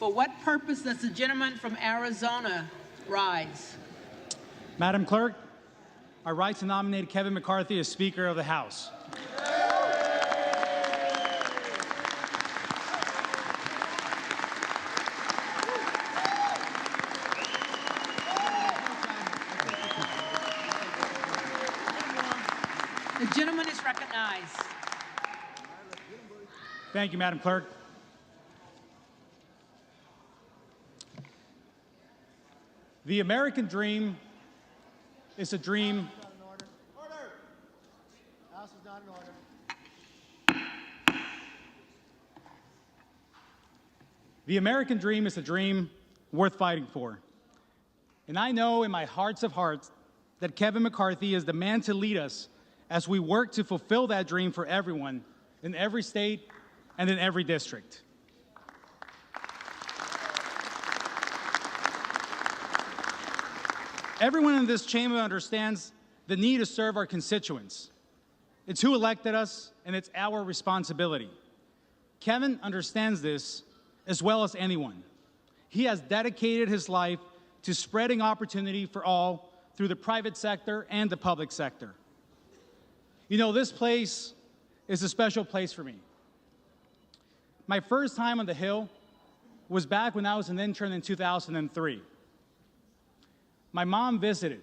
For what purpose does the gentleman from Arizona rise? Madam Clerk, I rise to nominate Kevin McCarthy as Speaker of the House. The gentleman is recognized. Thank you, Madam Clerk. The American dream is a dream. Order. House is not in order. The American dream is a dream worth fighting for. And I know in my hearts of hearts that Kevin McCarthy is the man to lead us as we work to fulfill that dream for everyone in every state and in every district. Everyone in this chamber understands the need to serve our constituents. It's who elected us, and it's our responsibility. Kevin understands this as well as anyone. He has dedicated his life to spreading opportunity for all through the private sector and the public sector. You know, this place is a special place for me. My first time on the Hill was back when I was an intern in 2003. My mom visited,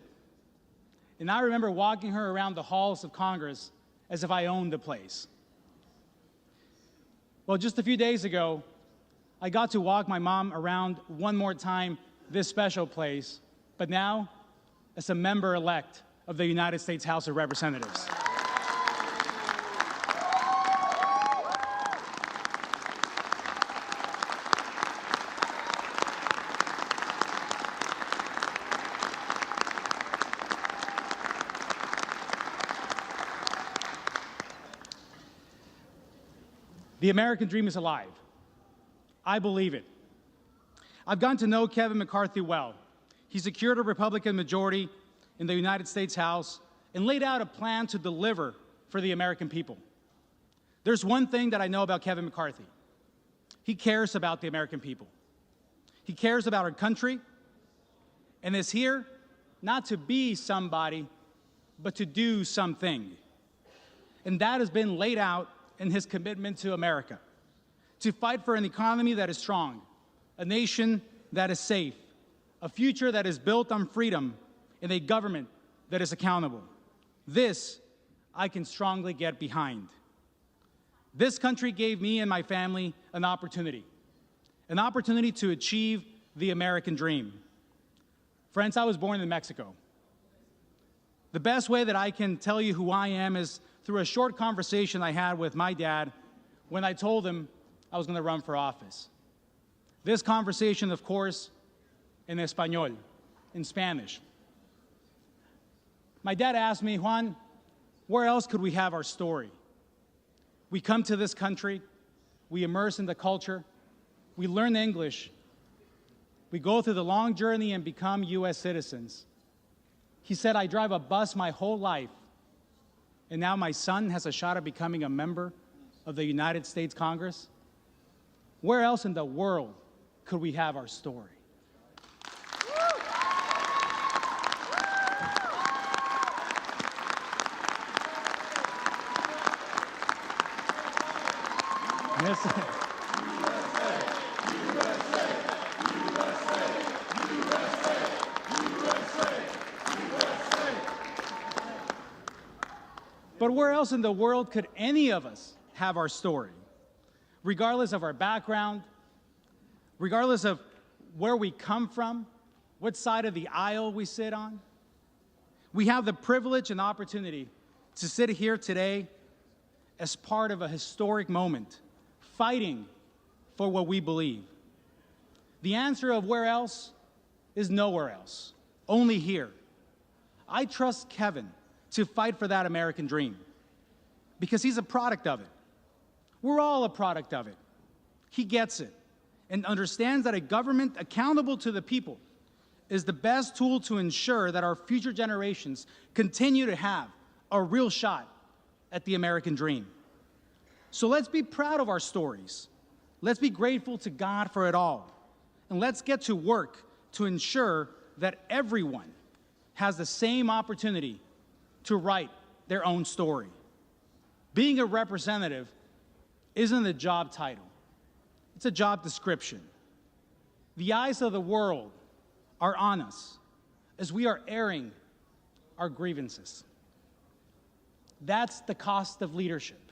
and I remember walking her around the halls of Congress as if I owned the place. Well, just a few days ago, I got to walk my mom around one more time this special place, but now as a member-elect of the United States House of Representatives. The American dream is alive. I believe it. I've gotten to know Kevin McCarthy well. He secured a Republican majority in the United States House and laid out a plan to deliver for the American people. There's one thing that I know about Kevin McCarthy. He cares about the American people. He cares about our country and is here not to be somebody, but to do something. And that has been laid out in his commitment to America, to fight for an economy that is strong, a nation that is safe, a future that is built on freedom, and a government that is accountable. This I can strongly get behind. This country gave me and my family an opportunity to achieve the American dream. Friends, I was born in Mexico. The best way that I can tell you who I am is through a short conversation I had with my dad when I told him I was going to run for office. This conversation, of course, in Español, in Spanish. My dad asked me, Juan, where else could we have our story? We come to this country, we immerse in the culture, we learn English, we go through the long journey and become U.S. citizens. He said, I drive a bus my whole life, and now my son has a shot at becoming a member of the United States Congress. Where else in the world could we have our story? But where else in the world could any of us have our story? Regardless of our background, regardless of where we come from, what side of the aisle we sit on, we have the privilege and opportunity to sit here today as part of a historic moment, fighting for what we believe. The answer of where else is nowhere else, only here. I trust Kevin to fight for that American dream because he's a product of it. We're all a product of it. He gets it and understands that a government accountable to the people is the best tool to ensure that our future generations continue to have a real shot at the American dream. So let's be proud of our stories. Let's be grateful to God for it all. and let's get to work to ensure that everyone has the same opportunity to write their own story. Being a representative isn't a job title. It's a job description. The eyes of the world are on us as we are airing our grievances. That's the cost of leadership.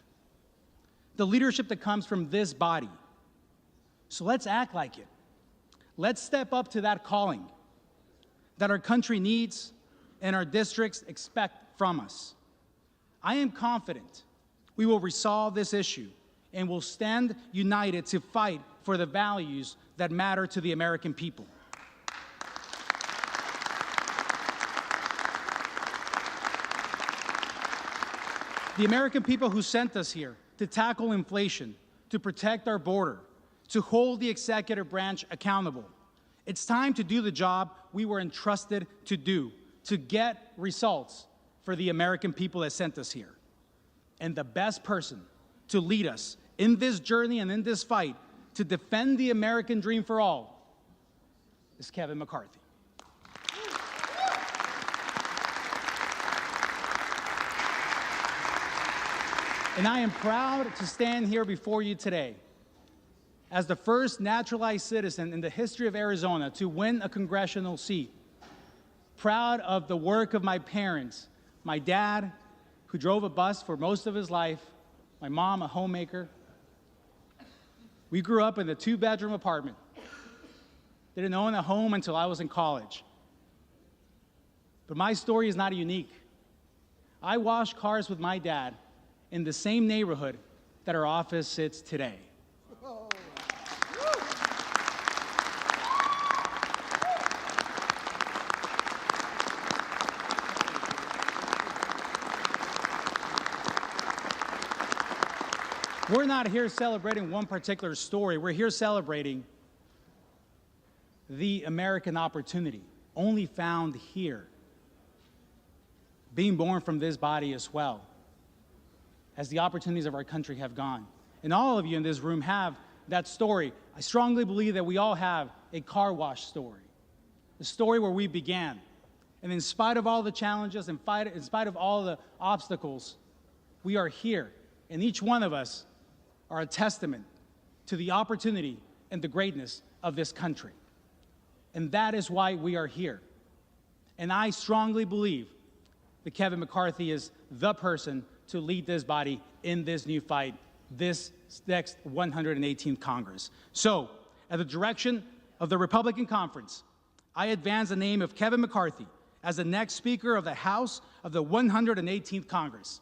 The leadership that comes from this body. So let's act like it. Let's step up to that calling that our country needs and our districts expect from us. I am confident we will resolve this issue and will stand united to fight for the values that matter to the American people. The American people who sent us here to tackle inflation, to protect our border, to hold the executive branch accountable. It's time to do the job we were entrusted to do, to get results for the American people that sent us here. And the best person to lead us in this journey and in this fight to defend the American dream for all is Kevin McCarthy. And I am proud to stand here before you today as the first naturalized citizen in the history of Arizona to win a congressional seat. Proud of the work of my parents, my dad, who drove a bus for most of his life, my mom, a homemaker. We grew up in a 2-bedroom apartment. Didn't own a home until I was in college. But my story is not unique. I washed cars with my dad in the same neighborhood that our office sits today. We're not here celebrating one particular story. We're here celebrating the American opportunity, only found here, being born from this body as well, as the opportunities of our country have gone. And all of you in this room have that story. I strongly believe that we all have a car wash story, the story where we began. And in spite of all the challenges, in spite of all the obstacles, we are here. And each one of us are a testament to the opportunity and the greatness of this country. And that is why we are here. And I strongly believe that Kevin McCarthy is the person to lead this body in this new fight, this next 118th Congress. So, at the direction of the Republican Conference, I advance the name of Kevin McCarthy as the next Speaker of the House of the 118th Congress.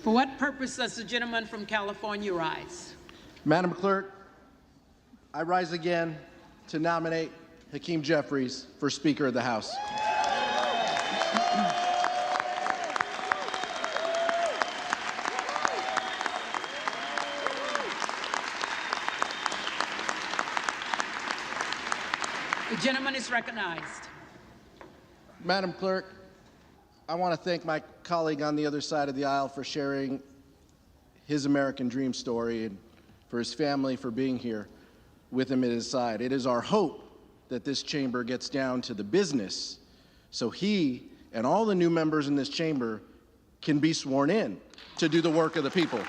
For what purpose does the gentleman from California rise? Madam Clerk, I rise again to nominate Hakeem Jeffries for Speaker of the House. The gentleman is recognized. Madam Clerk, I want to thank my colleague on the other side of the aisle for sharing his American dream story and for his family for being here with him at his side. It is our hope that this chamber gets down to the business so he and all the new members in this chamber can be sworn in to do the work of the people.